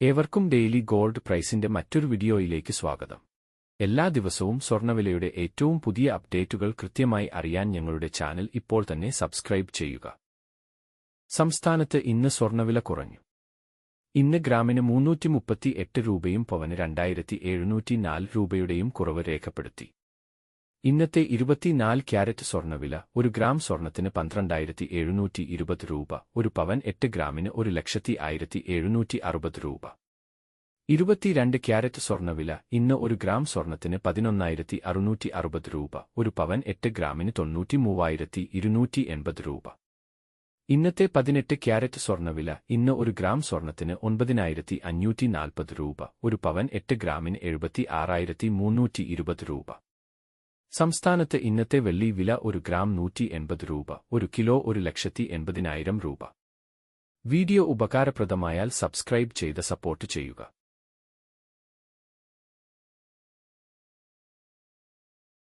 ഏവർക്കും daily gold പ്രൈസിന്റെ മറ്റൊരു വീഡിയോയിലേക്ക് സ്വാഗതം. എല്ലാ ദിവസവും സ്വർണ്ണവിലയുടെ ഏറ്റവും പുതിയ അപ്ഡേറ്റുകൾ കൃത്യമായി അറിയാൻ ഞങ്ങളുടെ ചാനൽ ഇപ്പോൾ തന്നെ സബ്സ്ക്രൈബ് ചെയ്യുക. സംസ്ഥാനത്ത് ഇന്ന് സ്വർണ്ണവില കുറഞ്ഞു. ഇന്ന് ഗ്രാമിന് 338 രൂപയും പവന് 2704 രൂപയുടെയും കുറവ് രേഖപ്പെടുത്തി. ഇന്നത്തെ 24 ക്യാരറ്റ് സ്വർണ്ണവില 1 ഗ്രാം സ്വർണത്തിന് 12,720 രൂപ, 1 പവൻ 8 ഗ്രാമിന് 1,01,760 രൂപ. 22 ക്യാരറ്റ് സ്വർണ്ണവില ഇന്ന് 1 ഗ്രാം സ്വർണത്തിന് 11,660 രൂപ, 1 പവൻ 8 ഗ്രാമിന് 93,280 രൂപ. ഇന്നത്തെ 18 ക്യാരറ്റ് സ്വർണ്ണവില ഇന്ന് 1 ഗ്രാം സ്വർണത്തിന് 9,540 രൂപ, 1 പവൻ 8 ഗ്രാമിന് 76,320 രൂപ. സംസ്ഥാനത്ത് ഇന്നത്തെ വെള്ളി വില 1 ഗ്രാം 180 രൂപ, 1 കിലോ 1,80,000 രൂപ. വീഡിയോ ഉപകാരപ്രദമായാൽ സബ്സ്ക്രൈബ് ചെയ്ത് സപ്പോർട്ട് ചെയ്യുക.